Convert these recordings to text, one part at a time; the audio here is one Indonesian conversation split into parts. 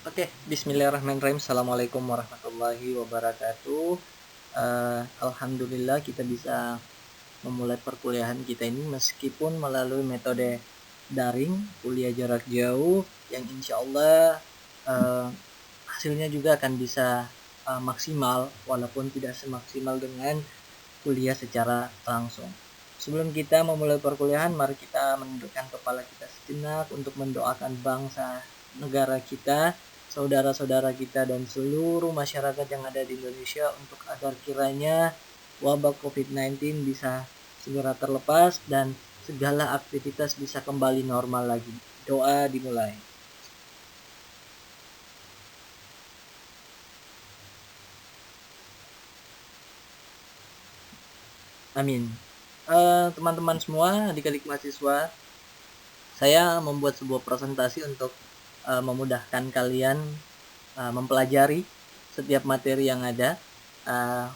Oke, bismillahirrahmanirrahim. Assalamualaikum warahmatullahi wabarakatuh. Alhamdulillah kita bisa memulai perkuliahan kita ini meskipun melalui metode daring, kuliah jarak jauh, yang insya Allah hasilnya juga akan bisa maksimal walaupun tidak semaksimal dengan kuliah secara langsung. Sebelum kita memulai perkuliahan, mari kita menundukkan kepala kita sejenak untuk mendoakan bangsa negara kita, saudara-saudara kita, dan seluruh masyarakat yang ada di Indonesia untuk agar kiranya wabah COVID-19 bisa segera terlepas dan segala aktivitas bisa kembali normal lagi. Doa dimulai. Amin. Teman-teman semua, adik-adik mahasiswa, saya membuat sebuah presentasi untuk memudahkan kalian mempelajari setiap materi yang ada,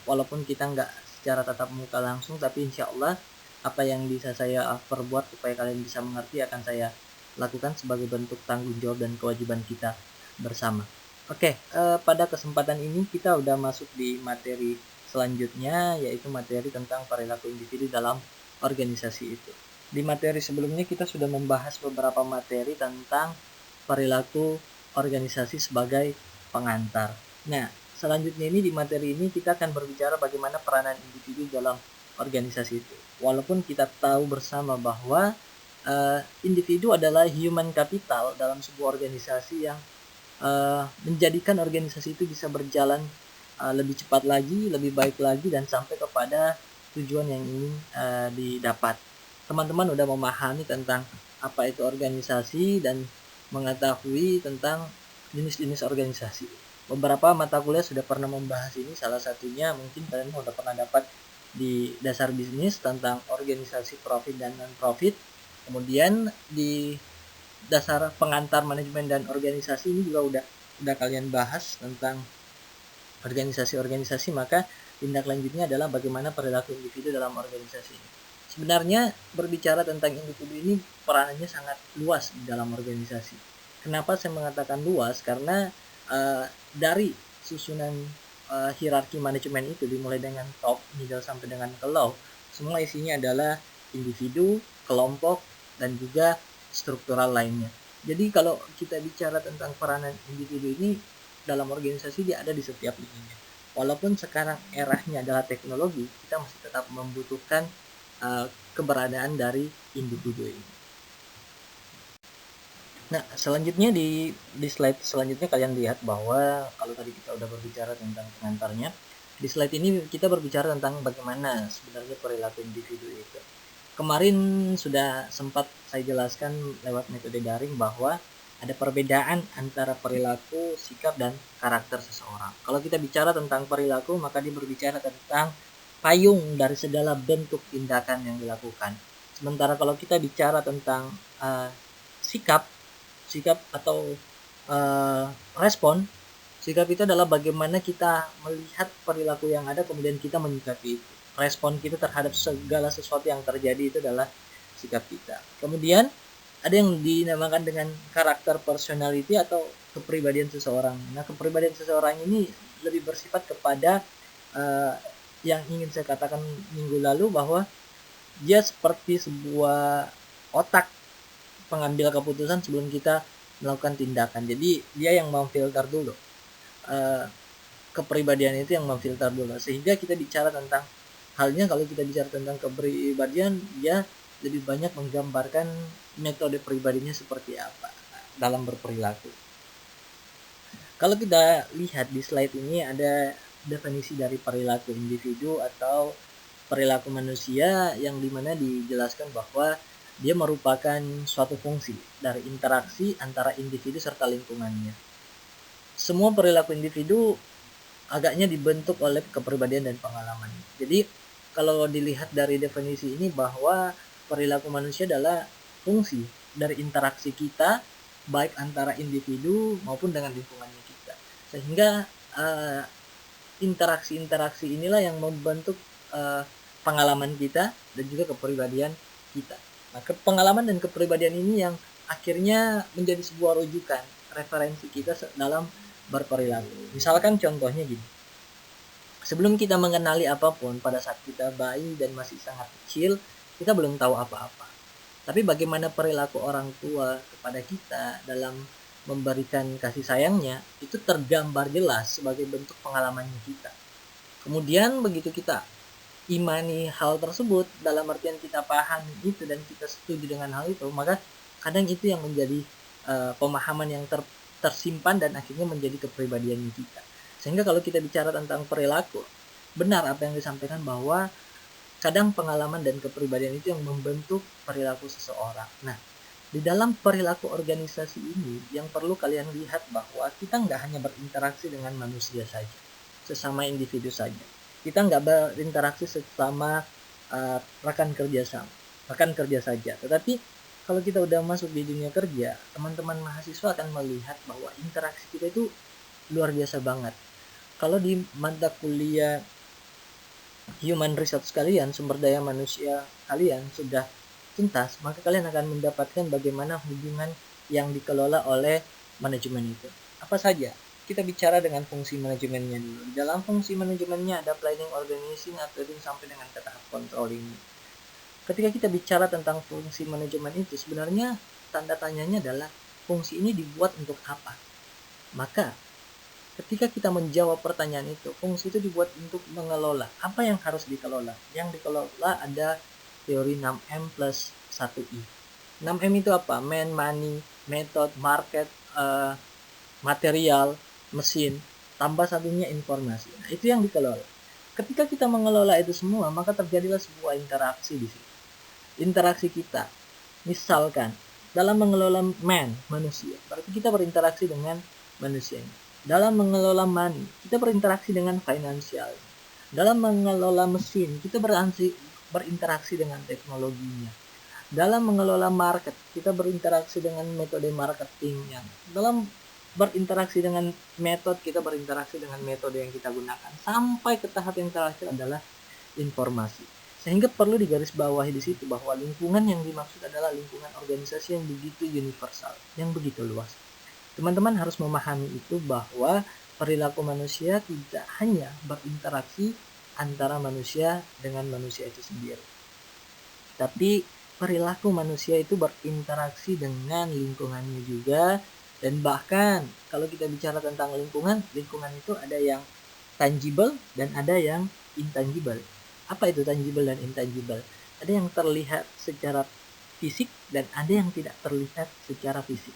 walaupun kita nggak secara tatap muka langsung, tapi insya Allah apa yang bisa saya perbuat supaya kalian bisa mengerti akan saya lakukan sebagai bentuk tanggung jawab dan kewajiban kita bersama. Oke, pada kesempatan ini kita udah masuk di materi selanjutnya, yaitu materi tentang perilaku individu dalam organisasi itu. Di materi sebelumnya kita sudah membahas beberapa materi tentang perilaku organisasi sebagai pengantar. Nah, selanjutnya ini di materi ini kita akan berbicara bagaimana peranan individu dalam organisasi itu. Walaupun kita tahu bersama bahwa individu adalah human capital dalam sebuah organisasi yang menjadikan organisasi itu bisa berjalan lebih cepat lagi, lebih baik lagi, dan sampai kepada tujuan yang ingin didapat. Teman-teman udah memahami tentang apa itu organisasi dan mengetahui tentang jenis-jenis organisasi. Beberapa mata kuliah sudah pernah membahas ini, salah satunya mungkin kalian sudah pernah dapat di dasar bisnis tentang organisasi profit dan non-profit. Kemudian di dasar pengantar manajemen dan organisasi ini juga udah kalian bahas tentang organisasi-organisasi, maka tindak lanjutnya adalah bagaimana perilaku individu dalam organisasi ini. Sebenarnya berbicara tentang individu ini peranannya sangat luas di dalam organisasi. Kenapa saya mengatakan luas? Karena dari susunan hierarki manajemen itu dimulai dengan top, middle sampai dengan ke low, semua isinya adalah individu, kelompok, dan juga struktural lainnya. Jadi kalau kita bicara tentang peranan individu ini dalam organisasi, dia ada di setiap lininya. Walaupun sekarang eranya adalah teknologi, kita masih tetap membutuhkan keberadaan dari individu ini. Nah, selanjutnya di slide selanjutnya kalian lihat bahwa kalau tadi kita udah berbicara tentang pengantarnya, di slide ini kita berbicara tentang bagaimana sebenarnya perilaku individu itu. Kemarin sudah sempat saya jelaskan lewat metode daring bahwa ada perbedaan antara perilaku, sikap, dan karakter seseorang. Kalau kita bicara tentang perilaku, maka dia berbicara tentang payung dari segala bentuk tindakan yang dilakukan. Sementara kalau kita bicara tentang sikap atau respon, sikap itu adalah bagaimana kita melihat perilaku yang ada kemudian kita menyikapi itu. Respon kita terhadap segala sesuatu yang terjadi itu adalah sikap kita. Kemudian ada yang dinamakan dengan karakter personality atau kepribadian seseorang. Nah, kepribadian seseorang ini lebih bersifat kepada yang ingin saya katakan minggu lalu, bahwa dia seperti sebuah otak pengambil keputusan sebelum kita melakukan tindakan. Jadi dia yang memfilter dulu, kepribadian itu yang memfilter dulu, sehingga kita bicara tentang halnya kalau kita bicara tentang kepribadian, dia lebih banyak menggambarkan metode pribadinya seperti apa dalam berperilaku. Kalau kita lihat di slide ini ada definisi dari perilaku individu atau perilaku manusia, yang dimana dijelaskan bahwa dia merupakan suatu fungsi dari interaksi antara individu serta lingkungannya. Semua perilaku individu agaknya dibentuk oleh kepribadian dan pengalaman. Jadi kalau dilihat dari definisi ini, bahwa perilaku manusia adalah fungsi dari interaksi kita baik antara individu maupun dengan lingkungannya kita, sehingga interaksi-interaksi inilah yang membentuk pengalaman kita dan juga kepribadian kita. Nah, pengalaman dan kepribadian ini yang akhirnya menjadi sebuah rujukan referensi kita dalam berperilaku. Misalkan contohnya gini, sebelum kita mengenali apapun pada saat kita bayi dan masih sangat kecil, kita belum tahu apa-apa. Tapi bagaimana perilaku orang tua kepada kita dalam memberikan kasih sayangnya, itu tergambar jelas sebagai bentuk pengalamannya kita. Kemudian begitu kita imani hal tersebut, dalam artian kita paham itu dan kita setuju dengan hal itu, maka kadang itu yang menjadi pemahaman yang tersimpan dan akhirnya menjadi kepribadian kita. Sehingga kalau kita bicara tentang perilaku, benar apa yang disampaikan bahwa kadang pengalaman dan kepribadian itu yang membentuk perilaku seseorang. Nah, di dalam perilaku organisasi ini yang perlu kalian lihat bahwa kita nggak hanya berinteraksi dengan manusia saja, sesama individu saja. Kita nggak berinteraksi sesama rekan kerja saja. Tetapi kalau kita udah masuk di dunia kerja, teman-teman mahasiswa akan melihat bahwa interaksi kita itu luar biasa banget. Kalau di mata kuliah human resource kalian, sumber daya manusia kalian sudah tuntas, maka kalian akan mendapatkan bagaimana hubungan yang dikelola oleh manajemen itu. Apa saja? Kita bicara dengan fungsi manajemennya dulu. Dalam fungsi manajemennya ada planning, organizing, updating sampai dengan ke tahap controlling. Ketika kita bicara tentang fungsi manajemen itu, sebenarnya tanda tanyanya adalah fungsi ini dibuat untuk apa? Maka ketika kita menjawab pertanyaan itu, fungsi itu dibuat untuk mengelola. Apa yang harus dikelola? Yang dikelola ada teori 6M plus 1I. 6M itu apa? Man, money, method, market, material, mesin, tambah satunya informasi. Nah, itu yang dikelola. Ketika kita mengelola itu semua, maka terjadilah sebuah interaksi di situ. Interaksi kita, misalkan dalam mengelola manusia, berarti kita berinteraksi dengan manusianya. Dalam mengelola money, kita berinteraksi dengan finansial. Dalam mengelola mesin, kita berinteraksi dengan teknologinya. Dalam mengelola market, kita berinteraksi dengan metode marketingnya. Dalam berinteraksi dengan metode, kita berinteraksi dengan metode yang kita gunakan. Sampai ke tahap yang terakhir adalah informasi. Sehingga perlu digarisbawahi di situ bahwa lingkungan yang dimaksud adalah lingkungan organisasi yang begitu universal, yang begitu luas. Teman-teman harus memahami itu bahwa perilaku manusia tidak hanya berinteraksi antara manusia dengan manusia itu sendiri. Tapi perilaku manusia itu berinteraksi dengan lingkungannya juga. Dan bahkan kalau kita bicara tentang lingkungan itu ada yang tangible dan ada yang intangible. Apa itu tangible dan intangible? Ada yang terlihat secara fisik dan ada yang tidak terlihat secara fisik.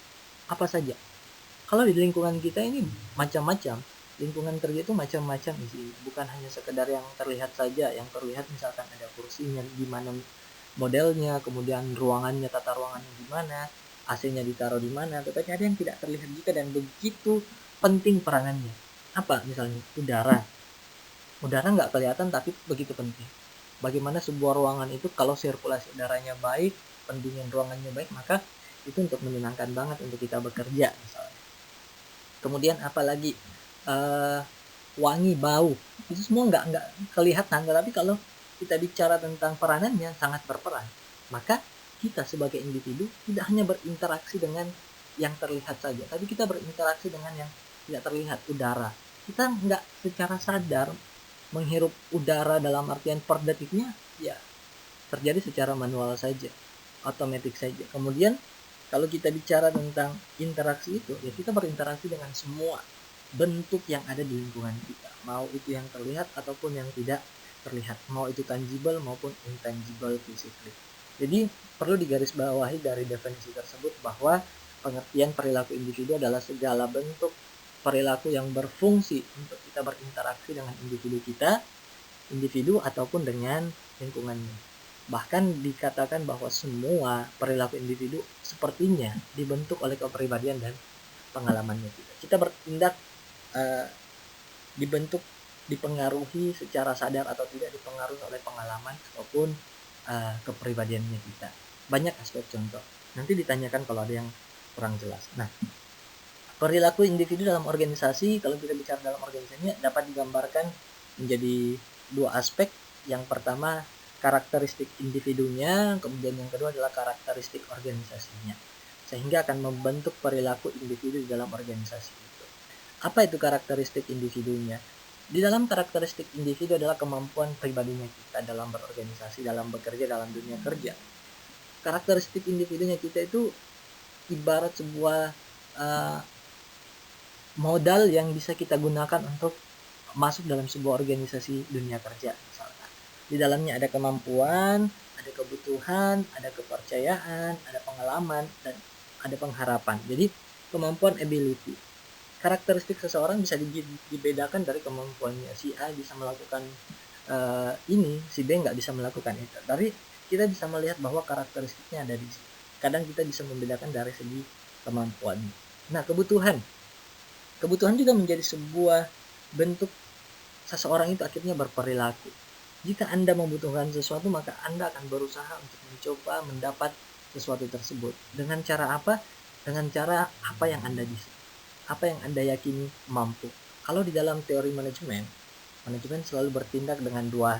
Apa saja? Kalau di lingkungan kita ini macam-macam, lingkungan kerja itu macam-macam sih, bukan hanya sekedar yang terlihat saja. Yang terlihat misalkan ada kursinya gimana modelnya, kemudian ruangannya, tata ruangannya gimana, AC-nya ditaruh di mana, tetapi ada yang tidak terlihat juga dan begitu penting peranannya. Apa misalnya udara nggak kelihatan tapi begitu penting. Bagaimana sebuah ruangan itu kalau sirkulasi udaranya baik, pendingin ruangannya baik, maka itu untuk menyenangkan banget untuk kita bekerja misalnya. Kemudian apalagi wangi, bau, itu semua nggak kelihatan, tetapi kalau kita bicara tentang peranannya sangat berperan. Maka kita sebagai individu tidak hanya berinteraksi dengan yang terlihat saja, tapi kita berinteraksi dengan yang tidak terlihat. Udara, kita nggak secara sadar menghirup udara dalam artian per detiknya ya terjadi secara manual saja, otomatis saja. Kemudian kalau kita bicara tentang interaksi itu, ya kita berinteraksi dengan semua bentuk yang ada di lingkungan kita, mau itu yang terlihat ataupun yang tidak terlihat, mau itu tangible maupun intangible physically. Jadi perlu digarisbawahi dari definisi tersebut bahwa pengertian perilaku individu adalah segala bentuk perilaku yang berfungsi untuk kita berinteraksi dengan individu ataupun dengan lingkungannya. Bahkan dikatakan bahwa semua perilaku individu sepertinya dibentuk oleh kepribadian dan pengalamannya kita. Kita bertindak dibentuk, dipengaruhi secara sadar atau tidak dipengaruhi oleh pengalaman ataupun kepribadiannya kita. Banyak aspek contoh. Nanti ditanyakan kalau ada yang kurang jelas. Nah, perilaku individu dalam organisasi, kalau kita bicara dalam organisasinya dapat digambarkan menjadi dua aspek. Yang pertama karakteristik individunya, kemudian yang kedua adalah karakteristik organisasinya. sehingga akan membentuk perilaku individu di dalam organisasi itu. Apa itu karakteristik individunya? Di dalam karakteristik individu adalah kemampuan pribadinya kita dalam berorganisasi, dalam bekerja, dalam dunia kerja. Karakteristik individunya kita itu ibarat sebuah modal yang bisa kita gunakan untuk masuk dalam sebuah organisasi dunia kerja misalkan. Di dalamnya ada kemampuan, ada kebutuhan, ada kepercayaan, ada pengalaman, dan ada pengharapan. Jadi kemampuan, ability. Karakteristik seseorang bisa dibedakan dari kemampuannya. Si A bisa melakukan ini, si B nggak bisa melakukan itu. Dari kita bisa melihat bahwa karakteristiknya ada di sini. Kadang kita bisa membedakan dari segi kemampuan. Nah, kebutuhan juga menjadi sebuah bentuk seseorang itu akhirnya berperilaku. Jika Anda membutuhkan sesuatu, maka Anda akan berusaha untuk mencoba mendapat sesuatu tersebut. Dengan cara apa? Dengan cara apa yang Anda bisa, apa yang Anda yakini mampu. Kalau di dalam teori manajemen selalu bertindak dengan dua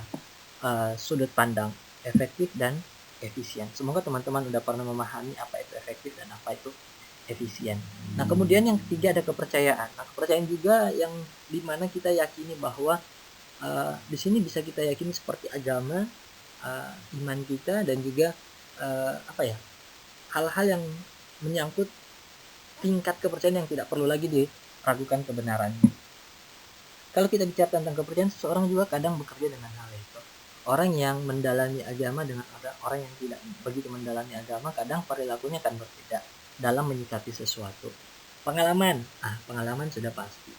sudut pandang, efektif dan efisien. Semoga teman-teman udah pernah memahami apa itu efektif dan apa itu efisien. Nah, kemudian yang ketiga ada kepercayaan. Nah, kepercayaan juga yang dimana kita yakini bahwa di sini bisa kita yakini seperti agama, iman kita, dan juga hal-hal yang menyangkut tingkat kepercayaan yang tidak perlu lagi diragukan kebenarannya. Kalau kita bicara tentang kepercayaan, seseorang juga kadang bekerja dengan hal itu. Orang yang mendalami agama dengan orang yang tidak begitu mendalami agama, kadang perilakunya akan berbeda dalam menyikapi sesuatu. Pengalaman sudah pasti.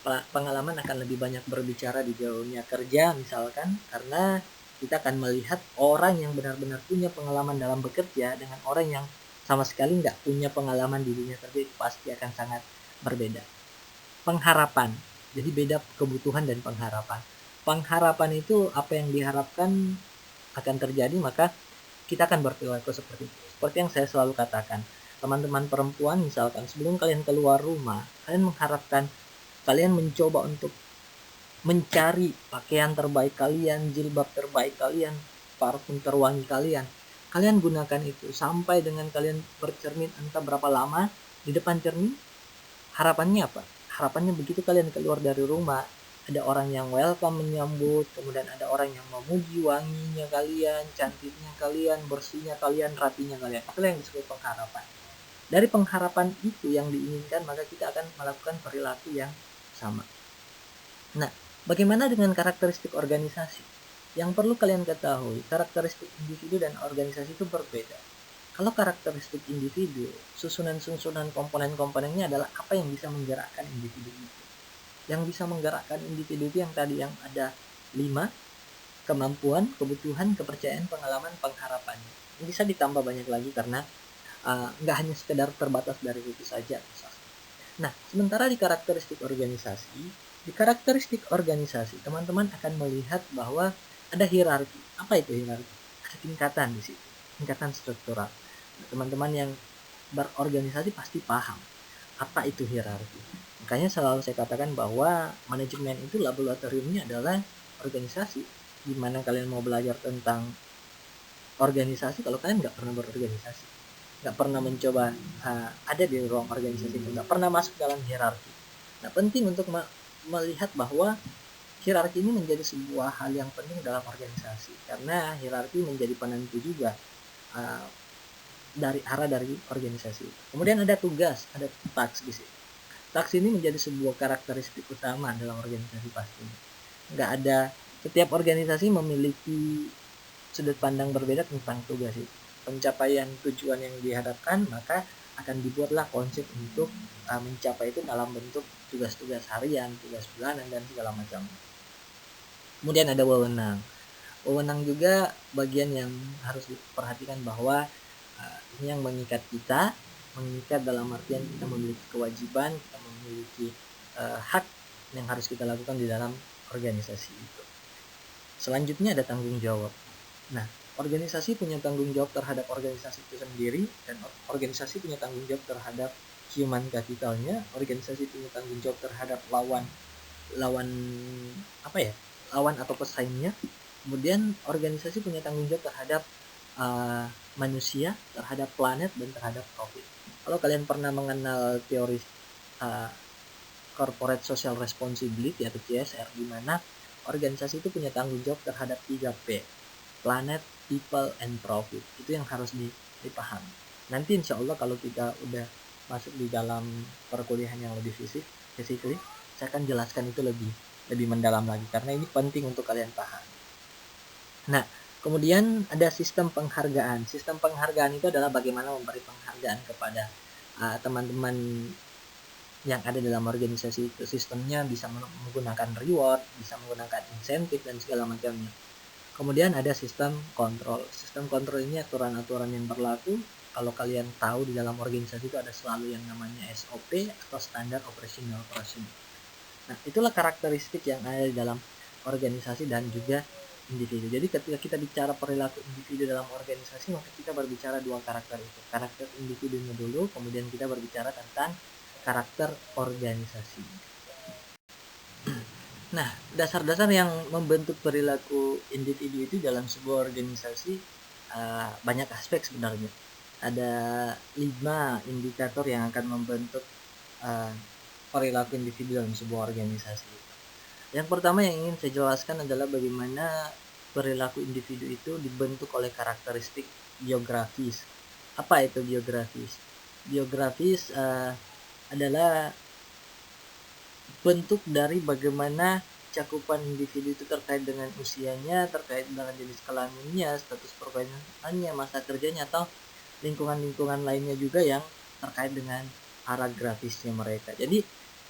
Pengalaman akan lebih banyak berbicara di dunia kerja misalkan, karena kita akan melihat orang yang benar-benar punya pengalaman dalam bekerja dengan orang yang sama sekali nggak punya pengalaman di dunia kerja, itu pasti akan sangat berbeda. Pengharapan, jadi beda kebutuhan dan pengharapan. Pengharapan itu apa yang diharapkan akan terjadi, maka kita akan berperilaku seperti itu. Seperti yang saya selalu katakan, teman-teman perempuan misalkan, sebelum kalian keluar rumah, kalian mengharapkan, kalian mencoba untuk mencari pakaian terbaik kalian, jilbab terbaik kalian, parfum terwangi kalian. Kalian gunakan itu sampai dengan kalian bercermin entah berapa lama di depan cermin. Harapannya apa? Harapannya begitu kalian keluar dari rumah, ada orang yang welcome menyambut, kemudian ada orang yang memuji wanginya kalian, cantiknya kalian, bersihnya kalian, rapinya kalian. Itulah yang disebut pengharapan. Dari pengharapan itu yang diinginkan, maka kita akan melakukan perilaku yang sama. Nah, bagaimana dengan karakteristik organisasi? Yang perlu kalian ketahui, karakteristik individu dan organisasi itu berbeda. Kalau karakteristik individu, susunan-susunan komponen-komponennya adalah apa yang bisa menggerakkan individu itu. Yang bisa menggerakkan individu itu yang tadi yang ada 5, kemampuan, kebutuhan, kepercayaan, pengalaman, pengharapan. Bisa ditambah banyak lagi karena nggak hanya sekedar terbatas dari itu saja. Nah, sementara di karakteristik organisasi, teman-teman akan melihat bahwa ada hierarki. Apa itu hierarki? Ada tingkatan di situ, tingkatan struktural. Teman-teman yang berorganisasi pasti paham apa itu hierarki. Makanya selalu saya katakan bahwa manajemen itu laboratoriumnya adalah organisasi. Gimana kalian mau belajar tentang organisasi kalau kalian nggak pernah berorganisasi, nggak pernah mencoba ada di ruang organisasi itu, nggak pernah masuk dalam hierarki. Nah, penting untuk melihat bahwa hierarki ini menjadi sebuah hal yang penting dalam organisasi, karena hierarki menjadi penentu juga dari organisasi. Kemudian ada tugas, ada task di situ. Task ini menjadi sebuah karakteristik utama dalam organisasi pastinya. Nggak ada, setiap organisasi memiliki sudut pandang berbeda tentang tugas itu. Pencapaian tujuan yang diharapkan, maka akan dibuatlah konsep untuk mencapai itu dalam bentuk tugas-tugas harian, tugas bulanan, dan segala macam. Kemudian ada wewenang. Wewenang juga bagian yang harus diperhatikan bahwa ini yang mengikat kita, mengikat dalam artian kita memiliki kewajiban, kita memiliki hak yang harus kita lakukan di dalam organisasi itu. Selanjutnya ada tanggung jawab. Nah, organisasi punya tanggung jawab terhadap organisasi itu sendiri, dan organisasi punya tanggung jawab terhadap human capitalnya, organisasi punya tanggung jawab terhadap lawan atau pesaingnya. Kemudian organisasi punya tanggung jawab terhadap manusia, terhadap planet, dan terhadap profit. Kalau kalian pernah mengenal teori corporate social responsibility atau CSR, di mana organisasi itu punya tanggung jawab terhadap 3P, planet, people, and profit. Itu yang harus dipahami. Nanti insya Allah kalau kita udah masuk di dalam perkuliahan yang lebih physically, saya akan jelaskan itu lebih mendalam lagi, karena ini penting untuk kalian paham. Nah, kemudian ada sistem penghargaan. Sistem penghargaan itu adalah bagaimana memberi penghargaan kepada teman-teman yang ada dalam organisasi itu. Sistemnya bisa menggunakan reward, bisa menggunakan insentif dan segala macamnya. Kemudian ada sistem kontrol. Sistem kontrol ini aturan-aturan yang berlaku. Kalau kalian tahu, di dalam organisasi itu ada selalu yang namanya SOP atau Standard Operational Procedure. Nah, itulah karakteristik yang ada di dalam organisasi dan juga individu. Jadi ketika kita bicara perilaku individu dalam organisasi, maka kita berbicara dua karakter itu. Karakter individunya dulu, kemudian kita berbicara tentang karakter organisasi. Nah, dasar-dasar yang membentuk perilaku individu itu dalam sebuah organisasi banyak aspek sebenarnya. Ada 5 indikator yang akan membentuk perilaku individu dalam sebuah organisasi. Yang pertama yang ingin saya jelaskan adalah bagaimana perilaku individu itu dibentuk oleh karakteristik biografis. Apa itu biografis? Biografis adalah bentuk dari bagaimana cakupan individu itu terkait dengan usianya, terkait dengan jenis kelaminnya, status perkawitannya, masa kerjanya, atau lingkungan-lingkungan lainnya juga yang terkait dengan arah grafisnya mereka. Jadi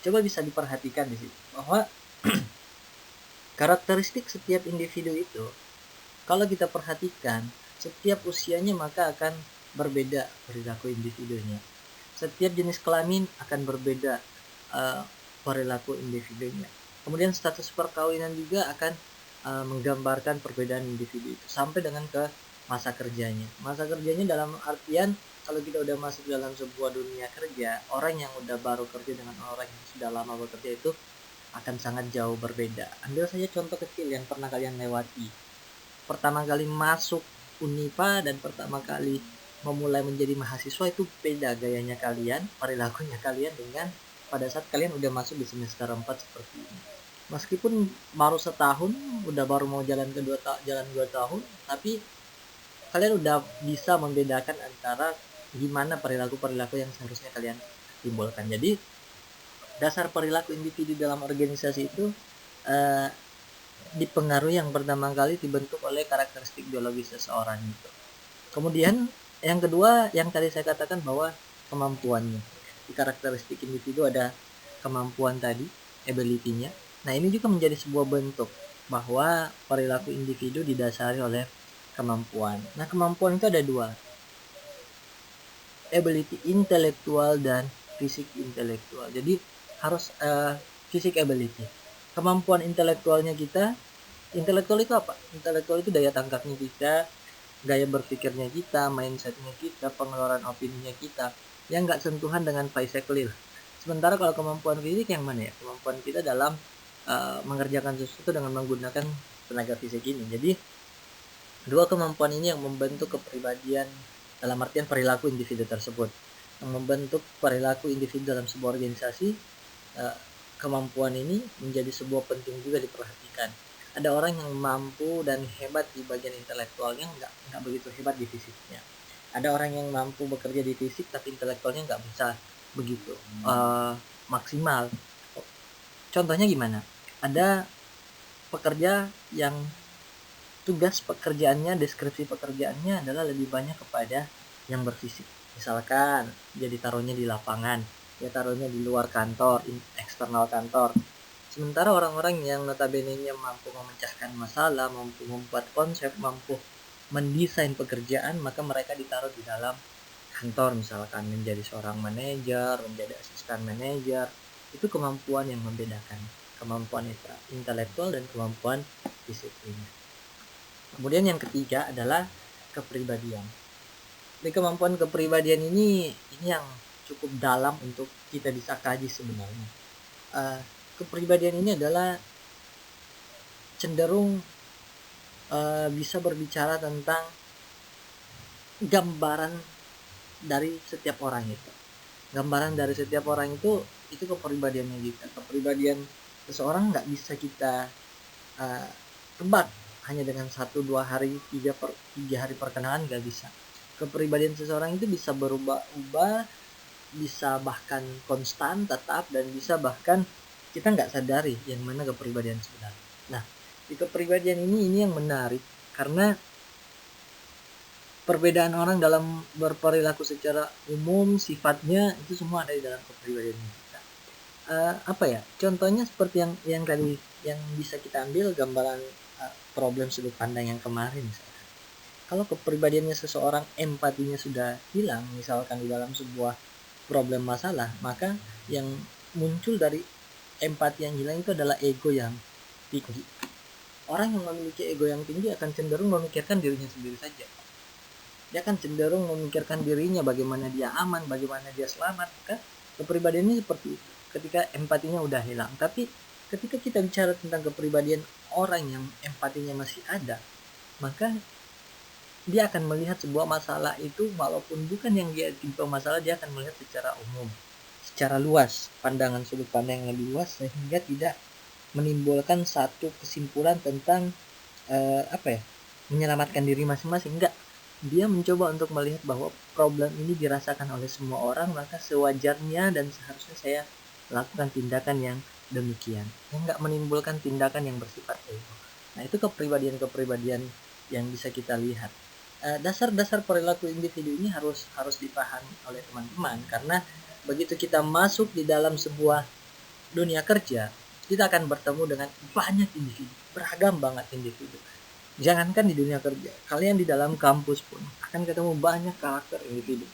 coba bisa diperhatikan di situ bahwa karakteristik setiap individu itu, kalau kita perhatikan, setiap usianya maka akan berbeda perilaku individunya. Setiap jenis kelamin akan berbeda perilaku individunya. Kemudian status perkawinan juga akan menggambarkan perbedaan individu itu sampai dengan ke masa kerjanya. Masa kerjanya dalam artian kalau kita udah masuk dalam sebuah dunia kerja, orang yang udah baru kerja dengan orang yang sudah lama bekerja itu akan sangat jauh berbeda. Ambil saja contoh kecil yang pernah kalian lewati. Pertama kali masuk Unifa dan pertama kali memulai menjadi mahasiswa, itu beda gayanya kalian, perilakunya kalian dengan pada saat kalian udah masuk di semester 4 seperti ini. Meskipun baru setahun, udah baru mau jalan 2 tahun, tapi kalian udah bisa membedakan antara gimana perilaku-perilaku yang seharusnya kalian timbulkan. Jadi dasar perilaku individu dalam organisasi itu dipengaruhi yang pertama kali dibentuk oleh karakteristik biologis seseorang itu. Kemudian yang kedua yang tadi saya katakan bahwa kemampuannya. Di karakteristik individu ada kemampuan tadi, ability-nya. Nah, ini juga menjadi sebuah bentuk bahwa perilaku individu didasari oleh kemampuan. Nah, kemampuan itu ada dua. Ability intelektual dan fisik intelektual. Jadi harus fisik ability. Kemampuan intelektualnya kita, intelektual itu apa? Intelektual itu daya tangkapnya kita, gaya berpikirnya kita, mindsetnya kita, pengeluaran opininya kita, yang nggak sentuhan dengan bicycle. Sementara kalau kemampuan fisik yang mana ya? Kemampuan kita dalam mengerjakan sesuatu dengan menggunakan tenaga fisik ini. Jadi dua kemampuan ini yang membentuk kepribadian dalam artian perilaku individu tersebut. Yang membentuk perilaku individu dalam sebuah organisasi, kemampuan ini menjadi sebuah penting juga diperhatikan. Ada orang yang mampu dan hebat di bagian intelektualnya, nggak begitu hebat di fisiknya. Ada orang yang mampu bekerja di fisik tapi intelektualnya nggak bisa begitu maksimal. Contohnya gimana? Ada pekerja yang tugas pekerjaannya, deskripsi pekerjaannya adalah lebih banyak kepada yang berfisik. Misalkan dia ditaruhnya di lapangan, dia taruhnya di luar kantor, eksternal kantor. Sementara orang-orang yang notabene-nya mampu memecahkan masalah, mampu membuat konsep, mampu mendesain pekerjaan, maka mereka ditaruh di dalam kantor, misalkan menjadi seorang manajer, menjadi asisten manajer. Itu kemampuan yang membedakan, kemampuan intelektual dan kemampuan disiplin. Kemudian yang ketiga adalah kepribadian. Di kemampuan kepribadian ini yang cukup dalam untuk kita bisa kaji sebenarnya. Kepribadian ini adalah cenderung bisa berbicara tentang gambaran dari setiap orang itu. gambaran dari setiap orang itu kepribadiannya kita. Kepribadian seseorang nggak bisa kita tebak hanya dengan 1-2 hari, 3 hari perkenalan, nggak bisa. Kepribadian seseorang itu bisa berubah-ubah, bisa bahkan konstan, tetap, dan bisa bahkan kita nggak sadari yang mana kepribadian sebenarnya. Nah, di kepribadian ini yang menarik karena perbedaan orang dalam berperilaku secara umum, sifatnya itu semua ada di dalam kepribadian kita. Apa ya? Contohnya seperti yang tadi yang bisa kita ambil gambaran problem sudut pandang yang kemarin misalkan. Kalau kepribadiannya seseorang empatinya sudah hilang misalkan di dalam sebuah problem masalah, maka yang muncul dari empati yang hilang itu adalah ego yang tinggi. Orang yang memiliki ego yang tinggi akan cenderung memikirkan dirinya sendiri saja. Dia akan cenderung memikirkan dirinya, bagaimana dia aman, bagaimana dia selamat. Maka kepribadiannya seperti itu ketika empatinya udah hilang. Tapi ketika kita bicara tentang kepribadian orang yang empatinya masih ada, maka dia akan melihat sebuah masalah itu walaupun bukan yang dia timpa masalah, dia akan melihat secara umum, secara luas, pandangan sudut pandang yang lebih luas, sehingga tidak menimbulkan satu kesimpulan tentang menyelamatkan diri masing-masing. Enggak, dia mencoba untuk melihat bahwa problem ini dirasakan oleh semua orang, maka sewajarnya dan seharusnya saya lakukan tindakan yang demikian, yang enggak menimbulkan tindakan yang bersifat ego. Nah, itu kepribadian-kepribadian yang bisa kita lihat. Dasar-dasar perilaku individu ini harus dipahami oleh teman-teman, karena begitu kita masuk di dalam sebuah dunia kerja, kita akan bertemu dengan banyak individu, beragam banget individu. Jangankan di dunia kerja, kalian di dalam kampus pun akan ketemu banyak karakter individu.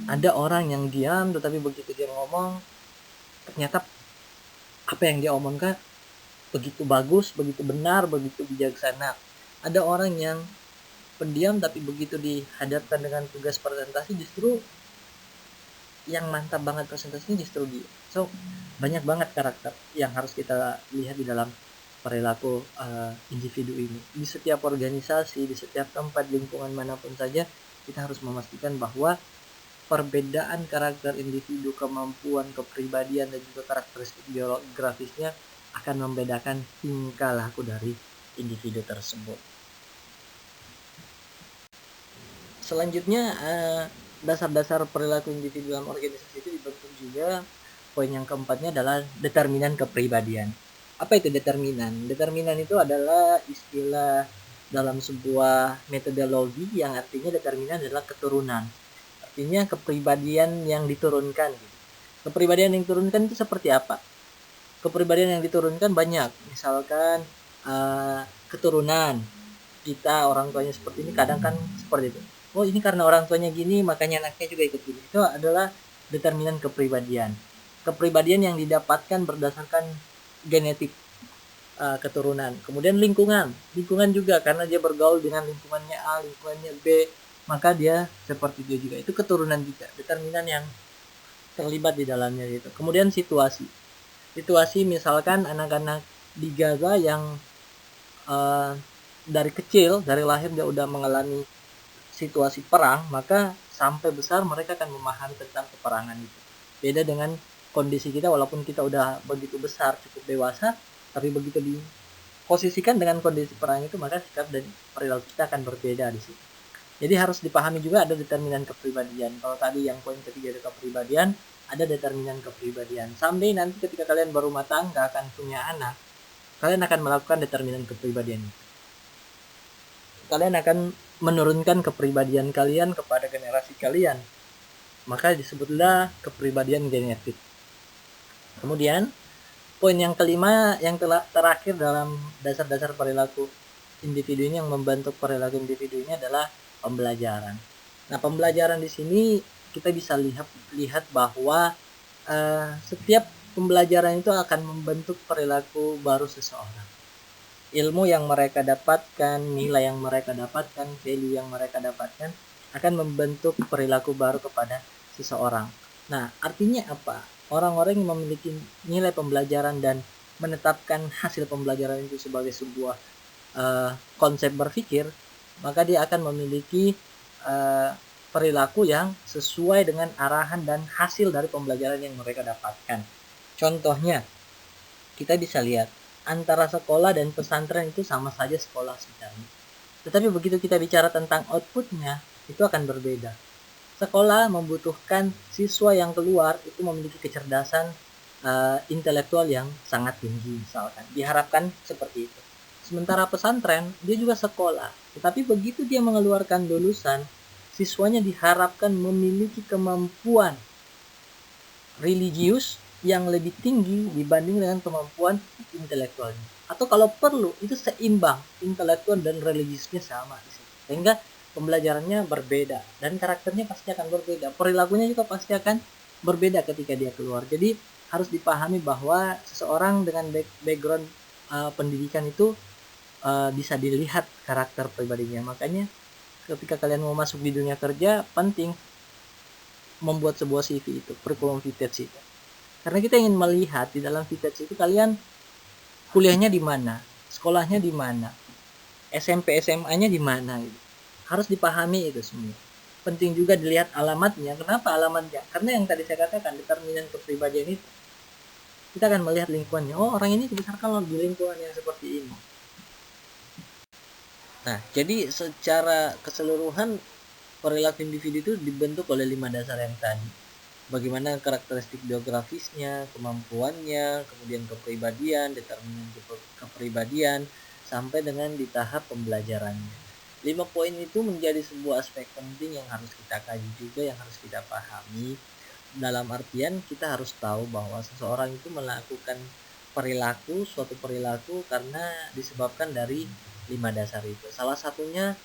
Ada orang yang diam, tetapi begitu dia ngomong, ternyata apa yang dia omongkan begitu bagus, begitu benar, begitu bijaksana. Ada orang yang pendiam, tapi begitu dihadapkan dengan tugas presentasi, justru yang mantap banget presentasinya justru dia. So, banyak banget karakter yang harus kita lihat di dalam perilaku individu ini. Di setiap organisasi, di setiap tempat, lingkungan manapun saja, kita harus memastikan bahwa perbedaan karakter individu, kemampuan, kepribadian, dan juga karakteristik biografisnya akan membedakan tingkah laku dari individu tersebut. Selanjutnya, dasar-dasar perilaku individu dalam organisasi itu dibentuk juga. Poin yang keempatnya adalah determinan kepribadian. Apa itu determinan? Determinan itu adalah istilah dalam sebuah metodologi yang artinya determinan adalah keturunan. Artinya kepribadian yang diturunkan. Kepribadian yang diturunkan itu seperti apa? Kepribadian yang diturunkan banyak. Misalkan keturunan kita, orang tuanya seperti ini, kadang kan seperti itu. Oh, ini karena orang tuanya gini, makanya anaknya juga ikut gini. Itu adalah determinan kepribadian. Kepribadian yang didapatkan berdasarkan genetik keturunan. Kemudian lingkungan juga, karena dia bergaul dengan lingkungannya A, lingkungannya B, maka dia seperti dia juga. Itu keturunan juga, determinan yang terlibat di dalamnya gitu. Kemudian situasi misalkan anak-anak di Gaza yang dari kecil, dari lahir dia udah mengalami situasi perang, maka sampai besar mereka akan memahami tentang peperangan itu. Beda dengan kondisi kita, walaupun kita udah begitu besar, cukup dewasa, tapi begitu diposisikan dengan kondisi perang itu, maka sikap dan perilaku kita akan berbeda di situ. Jadi harus dipahami juga ada determinan kepribadian. Kalau tadi yang poin ketiga ada kepribadian, ada determinan kepribadian. Sampai nanti ketika kalian berumah tangga, akan punya anak, kalian akan melakukan determinan kepribadian. Kalian akan menurunkan kepribadian kalian kepada generasi kalian. Maka disebutlah kepribadian genetik. Kemudian poin yang kelima yang terakhir dalam dasar-dasar perilaku individu ini, yang membentuk perilaku individu ini adalah pembelajaran. Nah, pembelajaran di sini kita bisa lihat bahwa setiap pembelajaran itu akan membentuk perilaku baru seseorang. Ilmu yang mereka dapatkan, nilai yang mereka dapatkan, value yang mereka dapatkan akan membentuk perilaku baru kepada seseorang. Nah, artinya apa? Orang-orang yang memiliki nilai pembelajaran dan menetapkan hasil pembelajaran itu sebagai sebuah konsep berpikir, maka dia akan memiliki perilaku yang sesuai dengan arahan dan hasil dari pembelajaran yang mereka dapatkan. Contohnya, kita bisa lihat antara sekolah dan pesantren itu sama saja sekolah sebenarnya. Tetapi begitu kita bicara tentang outputnya, itu akan berbeda. Sekolah membutuhkan siswa yang keluar itu memiliki kecerdasan intelektual yang sangat tinggi, misalkan. Diharapkan seperti itu. Sementara pesantren, dia juga sekolah. Tetapi begitu dia mengeluarkan lulusan, siswanya diharapkan memiliki kemampuan religius yang lebih tinggi dibanding dengan kemampuan intelektualnya. Atau kalau perlu, itu seimbang, intelektual dan religiusnya sama. Sehingga pembelajarannya berbeda dan karakternya pasti akan berbeda. Perilakunya juga pasti akan berbeda ketika dia keluar. Jadi harus dipahami bahwa seseorang dengan background pendidikan itu bisa dilihat karakter pribadinya. Makanya ketika kalian mau masuk di dunia kerja, penting membuat sebuah CV itu, curriculum vitae itu. Karena kita ingin melihat di dalam vitae itu kalian kuliahnya di mana, sekolahnya di mana, SMP SMA-nya di mana gitu. Harus dipahami itu semua. Penting juga dilihat alamatnya. Kenapa alamatnya? Karena yang tadi saya katakan, determinan kepribadian itu kita akan melihat lingkungannya. Oh, orang ini dibesarkan di lingkungan yang seperti ini. Nah, jadi secara keseluruhan perilaku individu itu dibentuk oleh 5 dasar yang tadi. Bagaimana karakteristik biografisnya, kemampuannya, kemudian kepribadian, determinan kepribadian, sampai dengan di tahap pembelajarannya. 5 poin itu menjadi sebuah aspek penting yang harus kita kaji juga, yang harus kita pahami. Dalam artian kita harus tahu bahwa seseorang itu melakukan suatu perilaku karena disebabkan dari 5 dasar itu. Salah satunya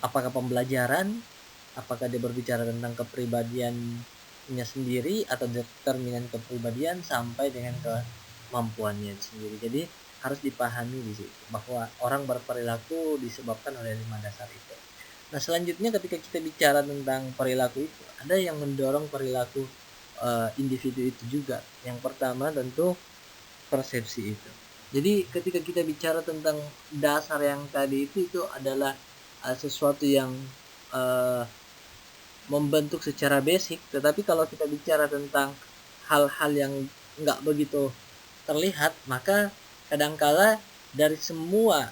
apakah pembelajaran, apakah dia berbicara tentang kepribadiannya sendiri atau determinan kepribadian sampai dengan kemampuannya sendiri. Jadi harus dipahami di situ bahwa orang berperilaku disebabkan oleh 5 dasar itu. Nah, selanjutnya ketika kita bicara tentang perilaku itu, ada yang mendorong perilaku individu itu juga. Yang pertama tentu persepsi itu. Jadi ketika kita bicara tentang dasar yang tadi itu adalah sesuatu yang membentuk secara basic. Tetapi kalau kita bicara tentang hal-hal yang nggak begitu terlihat, maka kadangkala dari semua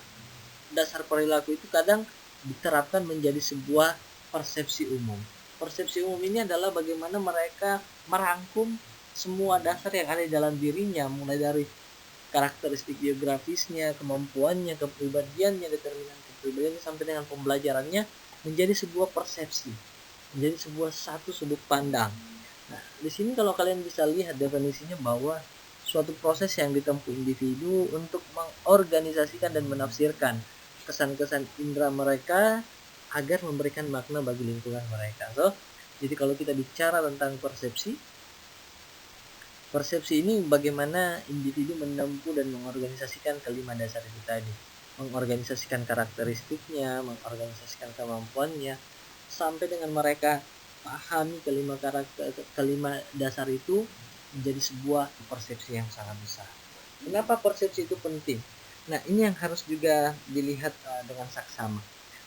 dasar perilaku itu kadang diterapkan menjadi sebuah persepsi umum. Persepsi umum ini adalah bagaimana mereka merangkum semua dasar yang ada di dalam dirinya, mulai dari karakteristik biografisnya, kemampuannya, kepribadiannya, determinan kepribadiannya, sampai dengan pembelajarannya menjadi sebuah persepsi, menjadi sebuah satu sudut pandang. Nah, di sini kalau kalian bisa lihat definisinya bahwa suatu proses yang ditempuh individu untuk mengorganisasikan dan menafsirkan kesan-kesan indera mereka agar memberikan makna bagi lingkungan mereka. Jadi kalau kita bicara tentang persepsi ini bagaimana individu menempuh dan mengorganisasikan kelima dasar itu tadi. Mengorganisasikan karakteristiknya, mengorganisasikan kemampuannya, sampai dengan mereka pahami kelima dasar itu menjadi sebuah persepsi yang sangat besar. Kenapa persepsi itu penting? Nah, ini yang harus juga dilihat dengan saksama,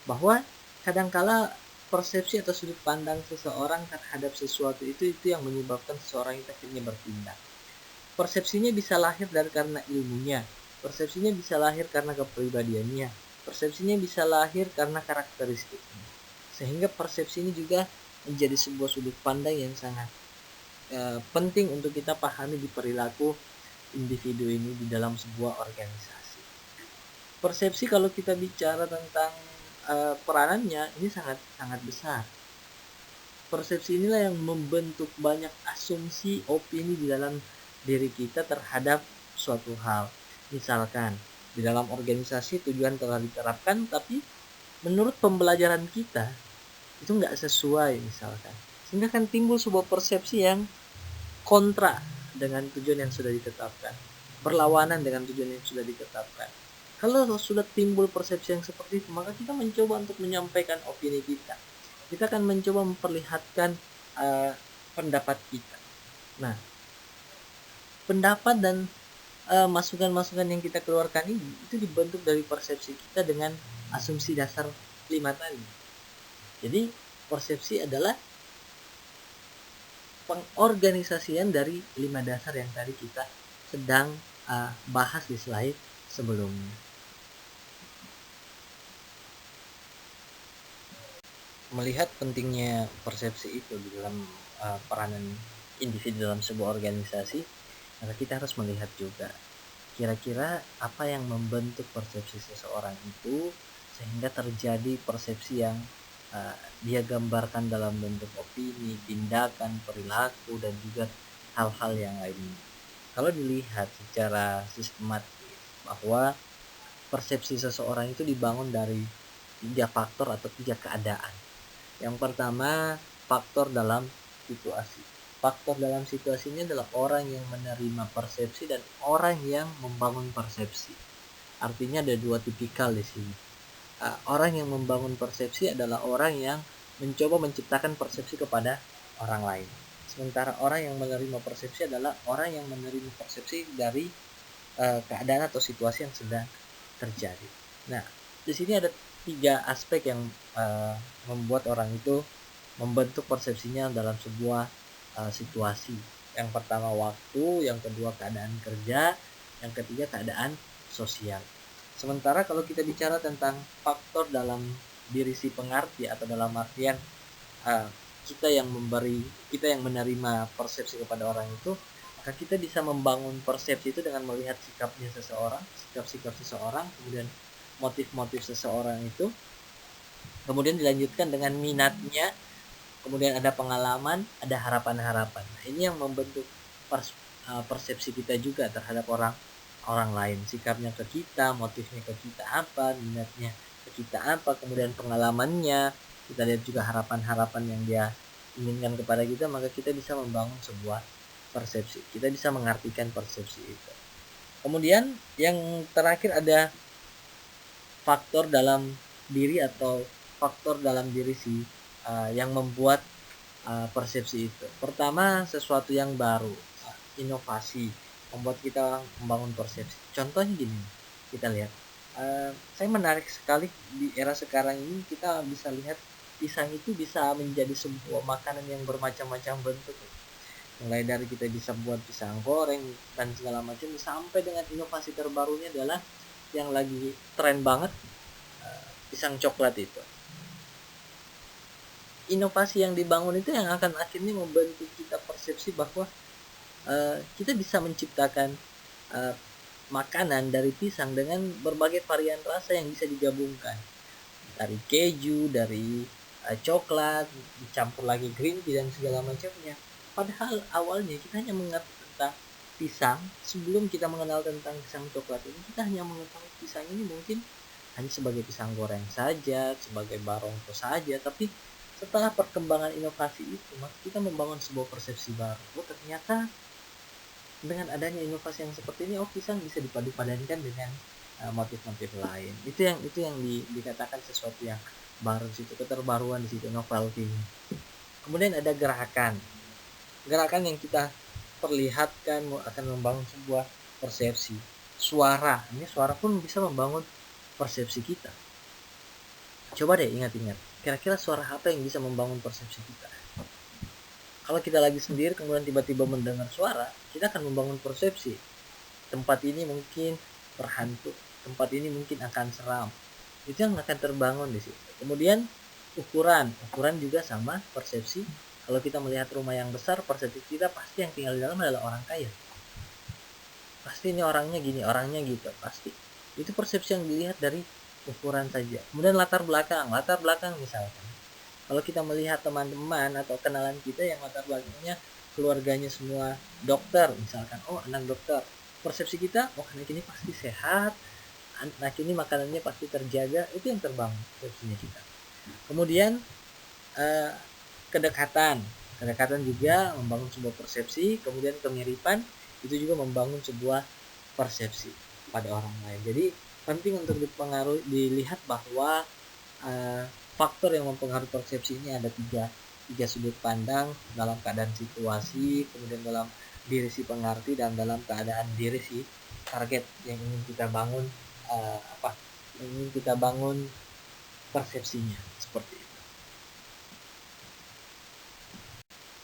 bahwa kadangkala persepsi atau sudut pandang seseorang terhadap sesuatu itu yang menyebabkan seseorang itu akhirnya bertindak. Persepsinya bisa lahir dari karena ilmunya, persepsinya bisa lahir karena kepribadiannya, persepsinya bisa lahir karena karakteristiknya. Sehingga persepsi ini juga menjadi sebuah sudut pandang yang sangat penting untuk kita pahami di perilaku individu ini di dalam sebuah organisasi. Persepsi kalau kita bicara tentang peranannya ini sangat besar. Persepsi inilah yang membentuk banyak asumsi, opini di dalam diri kita terhadap suatu hal. Misalkan di dalam organisasi tujuan telah diterapkan, tapi menurut pembelajaran kita itu nggak sesuai misalkan, sehingga kan timbul sebuah persepsi yang kontra dengan tujuan yang sudah ditetapkan, berlawanan dengan tujuan yang sudah ditetapkan. Kalau sudah timbul persepsi yang seperti itu, maka kita mencoba untuk menyampaikan opini kita. Kita akan mencoba memperlihatkan pendapat kita. Nah, pendapat dan masukan-masukan yang kita keluarkan ini itu dibentuk dari persepsi kita dengan asumsi dasar 5 tadi. Jadi persepsi adalah pengorganisasian dari 5 dasar yang tadi kita sedang bahas di slide sebelumnya. Melihat pentingnya persepsi itu di dalam peranan individu dalam sebuah organisasi, maka kita harus melihat juga kira-kira apa yang membentuk persepsi seseorang itu sehingga terjadi persepsi yang dia gambarkan dalam bentuk opini, tindakan, perilaku, dan juga hal-hal yang lainnya. Kalau dilihat secara sistematis bahwa persepsi seseorang itu dibangun dari 3 faktor atau 3 keadaan. Yang pertama, faktor dalam situasi. Faktor dalam situasi ini adalah orang yang menerima persepsi dan orang yang membangun persepsi. Artinya ada 2 tipikal di sini. Orang yang membangun persepsi adalah orang yang mencoba menciptakan persepsi kepada orang lain. Sementara orang yang menerima persepsi adalah orang yang menerima persepsi dari keadaan atau situasi yang sedang terjadi. Nah, di sini ada 3 aspek yang membuat orang itu membentuk persepsinya dalam sebuah situasi. Yang pertama waktu, yang kedua keadaan kerja, yang ketiga keadaan sosial. Sementara kalau kita bicara tentang faktor dalam diri si pengerti atau dalam artian kita yang menerima persepsi kepada orang itu, maka kita bisa membangun persepsi itu dengan melihat sikapnya seseorang, sikap-sikap seseorang, kemudian motif-motif seseorang itu, kemudian dilanjutkan dengan minatnya, kemudian ada pengalaman, ada harapan-harapan. Nah, ini yang membentuk persepsi kita juga terhadap orang lain, sikapnya ke kita, motifnya ke kita apa, minatnya ke kita apa, kemudian pengalamannya, kita lihat juga harapan-harapan yang dia inginkan kepada kita, maka kita bisa membangun sebuah persepsi, kita bisa mengartikan persepsi itu. Kemudian yang terakhir ada faktor dalam diri atau faktor dalam diri si yang membuat persepsi itu. Pertama, sesuatu yang baru, inovasi, membuat kita membangun persepsi. Contohnya gini, kita lihat, saya menarik sekali di era sekarang ini kita bisa lihat pisang itu bisa menjadi sebuah makanan yang bermacam-macam bentuk. Mulai dari kita bisa buat pisang goreng dan segala macam, sampai dengan inovasi terbarunya adalah yang lagi tren banget, pisang coklat itu. Inovasi yang dibangun itu yang akan akhirnya membentuk kita persepsi bahwa kita bisa menciptakan makanan dari pisang dengan berbagai varian rasa yang bisa digabungkan, dari keju, dari coklat, dicampur lagi green tea dan segala macamnya. Padahal awalnya kita hanya mengerti tentang pisang. Sebelum kita mengenal tentang pisang coklat ini, kita hanya mengetahui pisang ini mungkin hanya sebagai pisang goreng saja, sebagai barongko saja. Tapi setelah perkembangan inovasi itu, maka kita membangun sebuah persepsi baru. Oh, ternyata dengan adanya inovasi yang seperti ini, pisang bisa dipadu-padankan dengan motif-motif lain. Itu yang dikatakan sesuatu yang baru di situ, keterbaruan di situ, novelty. Kemudian ada gerakan yang kita perlihatkan akan membangun sebuah persepsi. Suara pun bisa membangun persepsi kita. Coba deh ingat-ingat, kira-kira suara apa yang bisa membangun persepsi kita? Kalau kita lagi sendiri kemudian tiba-tiba mendengar suara, kita akan membangun persepsi. Tempat ini mungkin berhantu, tempat ini mungkin akan seram. Itu yang akan terbangun di situ. Kemudian ukuran juga sama persepsi. Kalau kita melihat rumah yang besar, persepsi kita pasti yang tinggal di dalam adalah orang kaya. Pasti ini orangnya gini, orangnya gitu, pasti. Itu persepsi yang dilihat dari ukuran saja. Kemudian latar belakang misalkan. Kalau kita melihat teman-teman atau kenalan kita yang latar belakangnya keluarganya semua dokter misalkan, anak dokter, persepsi kita, anak ini pasti sehat, anak ini makanannya pasti terjaga, itu yang terbangun persepsinya kita. Kemudian kedekatan juga membangun sebuah persepsi. Kemudian kemiripan itu juga membangun sebuah persepsi pada orang lain. Jadi penting untuk dilihat bahwa faktor yang mempengaruhi persepsi ini ada tiga sudut pandang, dalam keadaan situasi, kemudian dalam diri si pengerti, dan dalam keadaan diri si target yang ingin kita bangun persepsinya, seperti itu.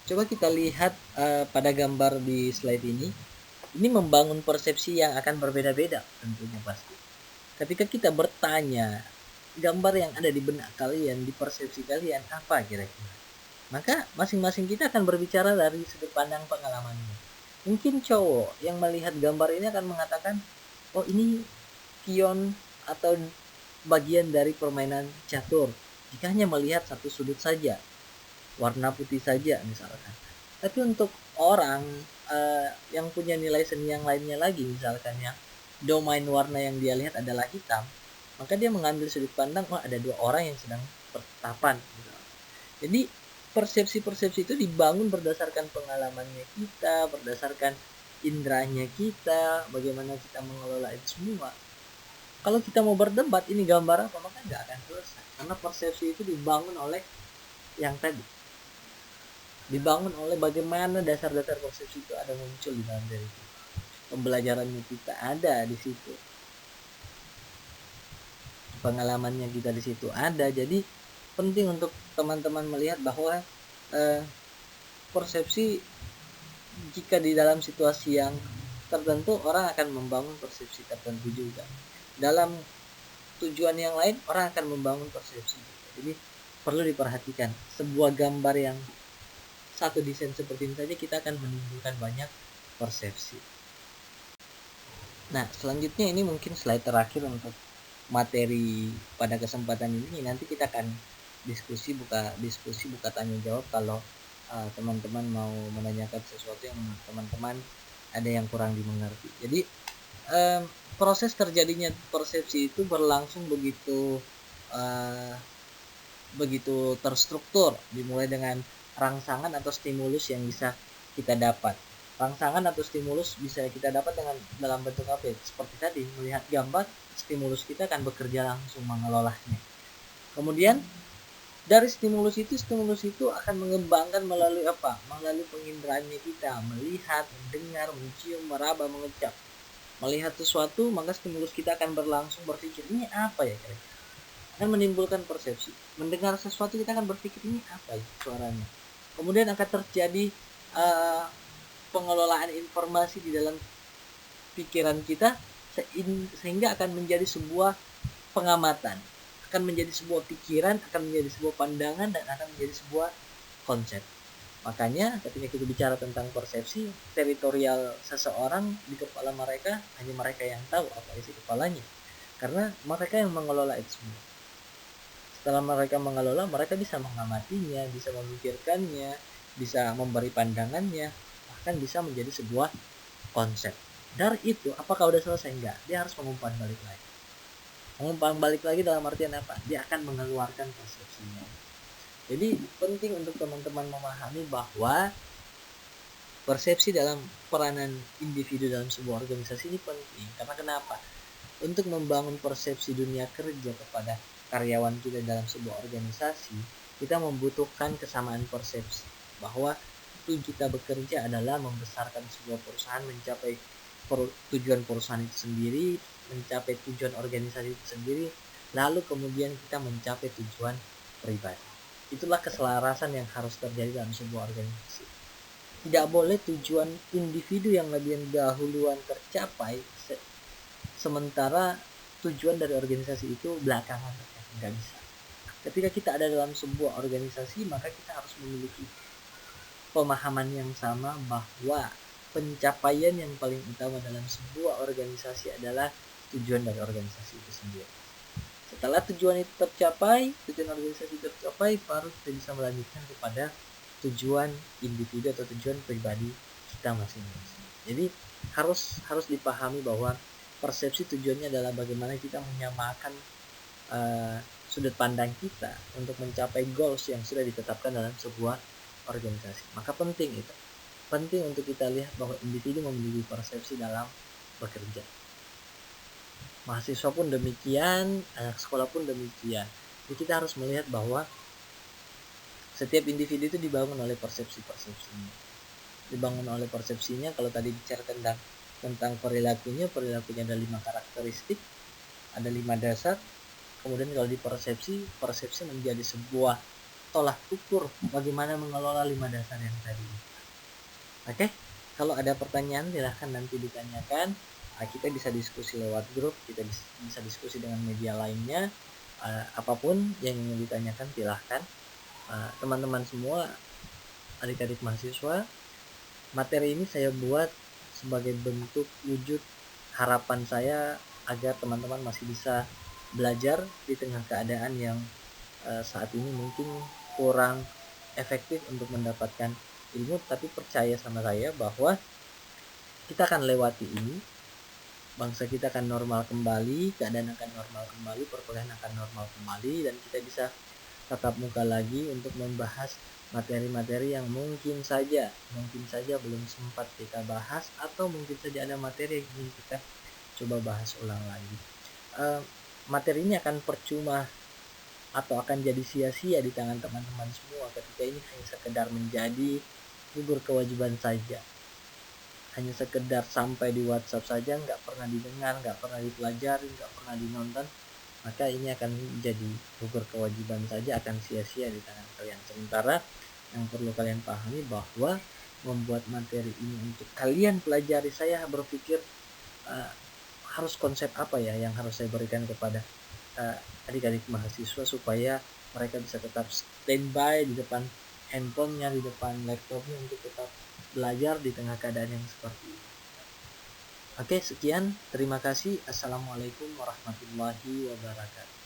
Coba kita lihat pada gambar di slide ini. Ini membangun persepsi yang akan berbeda-beda tentunya pasti. Ketika kita bertanya, gambar yang ada di benak kalian, di persepsi kalian apa kira-kira? Maka masing-masing kita akan berbicara dari sudut pandang pengalamannya. Mungkin cowok yang melihat gambar ini akan mengatakan, oh ini pion atau bagian dari permainan catur. Jika hanya melihat satu sudut saja, warna putih saja misalkan. Tapi untuk orang yang punya nilai seni yang lainnya lagi, misalkan yang domain warna yang dia lihat adalah hitam, maka dia mengambil sudut pandang, oh ada dua orang yang sedang bertatapan. Jadi persepsi-persepsi itu dibangun berdasarkan pengalamannya kita, berdasarkan indranya kita, bagaimana kita mengelola itu semua. Kalau kita mau berdebat ini gambar apa, maka nggak akan selesai, karena persepsi itu dibangun oleh yang tadi, dibangun oleh bagaimana dasar-dasar persepsi itu ada muncul di dalam diri kita. Pembelajarannya kita ada di situ, pengalamannya kita di situ ada. Jadi penting untuk teman-teman melihat bahwa persepsi, jika di dalam situasi yang tertentu orang akan membangun persepsi tertentu juga, dalam tujuan yang lain orang akan membangun persepsi. Jadi perlu diperhatikan, sebuah gambar yang satu desain seperti ini saja kita akan menimbulkan banyak persepsi. Nah, selanjutnya ini mungkin slide terakhir untuk materi pada kesempatan ini. Nanti kita akan diskusi buka tanya jawab kalau teman-teman mau menanyakan sesuatu yang teman-teman ada yang kurang dimengerti. Jadi proses terjadinya persepsi itu berlangsung begitu terstruktur, dimulai dengan rangsangan atau stimulus yang bisa kita dapat. Rangsangan atau stimulus bisa kita dapat dalam bentuk apa? Seperti tadi, melihat gambar, stimulus kita akan bekerja langsung mengelolanya. Kemudian dari stimulus itu akan mengembangkan melalui apa? Melalui penginderaan kita, melihat, mendengar, mencium, meraba, mengecap. Melihat sesuatu, maka stimulus kita akan berlangsung berpikir, ini apa ya kira-kira? Akan menimbulkan persepsi. Mendengar sesuatu kita akan berpikir, ini apa ya suaranya? Kemudian akan terjadi pengelolaan informasi di dalam pikiran kita sehingga akan menjadi sebuah pengamatan, akan menjadi sebuah pikiran, akan menjadi sebuah pandangan, dan akan menjadi sebuah konsep. Makanya ketika kita bicara tentang persepsi, teritorial seseorang di kepala mereka hanya mereka yang tahu apa isi kepalanya, karena mereka yang mengelola itu semua. Setelah mereka mengelola, mereka bisa mengamatinya, bisa memikirkannya, bisa memberi pandangannya, bahkan bisa menjadi sebuah konsep. Dari itu, apakah udah selesai? Enggak, dia harus mengumpan balik lagi. Mengumpan balik lagi dalam artian apa? Dia akan mengeluarkan persepsinya. Jadi penting untuk teman-teman memahami bahwa persepsi dalam peranan individu dalam sebuah organisasi ini penting. Karena kenapa? Untuk membangun persepsi dunia kerja kepada karyawan kita dalam sebuah organisasi, kita membutuhkan kesamaan persepsi bahwa tujuan kita bekerja adalah membesarkan sebuah perusahaan, mencapai tujuan perusahaan itu sendiri, mencapai tujuan organisasi itu sendiri, lalu kemudian kita mencapai tujuan pribadi. Itulah keselarasan yang harus terjadi dalam sebuah organisasi. Tidak boleh tujuan individu yang lebih dahuluan tercapai sementara tujuan dari organisasi itu belakangan tercapai. Nggak bisa. Ketika kita ada dalam sebuah organisasi, maka kita harus memiliki pemahaman yang sama bahwa pencapaian yang paling utama dalam sebuah organisasi adalah tujuan dari organisasi itu sendiri. Setelah tujuan itu tercapai, tujuan organisasi tercapai, baru kita bisa melanjutkan kepada tujuan individu atau tujuan pribadi kita masing-masing. Jadi harus dipahami bahwa persepsi tujuannya adalah bagaimana kita menyamakan sudut pandang kita untuk mencapai goals yang sudah ditetapkan dalam sebuah organisasi. Maka penting untuk kita lihat bahwa individu memiliki persepsi dalam bekerja. Mahasiswa pun demikian, anak sekolah pun demikian. Jadi kita harus melihat bahwa setiap individu itu dibangun oleh persepsinya. Dibangun oleh persepsinya. Kalau tadi bicara tentang perilakunya ada 5 karakteristik, ada 5 dasar. Kemudian kalau di persepsi menjadi sebuah tolak ukur bagaimana mengelola 5 dasar yang tadi. Oke, kalau ada pertanyaan silahkan nanti ditanyakan. Kita bisa diskusi lewat grup, kita bisa diskusi dengan media lainnya. Apapun yang ingin ditanyakan silahkan. Teman-teman semua, adik-adik mahasiswa, materi ini saya buat sebagai bentuk wujud harapan saya agar teman-teman masih bisa belajar di tengah keadaan yang saat ini mungkin kurang efektif untuk mendapatkan ilmu, tapi percaya sama saya bahwa kita akan lewati ini, bangsa kita akan normal kembali, keadaan akan normal kembali, perkuliahan akan normal kembali, dan kita bisa tatap muka lagi untuk membahas materi-materi yang mungkin saja belum sempat kita bahas, atau mungkin saja ada materi yang ingin kita coba bahas ulang lagi. Materi ini akan percuma atau akan jadi sia-sia di tangan teman-teman semua ketika ini hanya sekedar menjadi gugur kewajiban saja, hanya sekedar sampai di WhatsApp saja, nggak pernah didengar, nggak pernah dipelajari, nggak pernah dinonton, maka ini akan menjadi gugur kewajiban saja, akan sia-sia di tangan kalian. Sementara yang perlu kalian pahami bahwa membuat materi ini untuk kalian pelajari, saya berpikir harus konsep apa ya yang harus saya berikan kepada adik-adik mahasiswa supaya mereka bisa tetap standby di depan handphonenya, di depan laptopnya untuk tetap belajar di tengah keadaan yang seperti ini. Oke, sekian. Terima kasih. Assalamualaikum warahmatullahi wabarakatuh.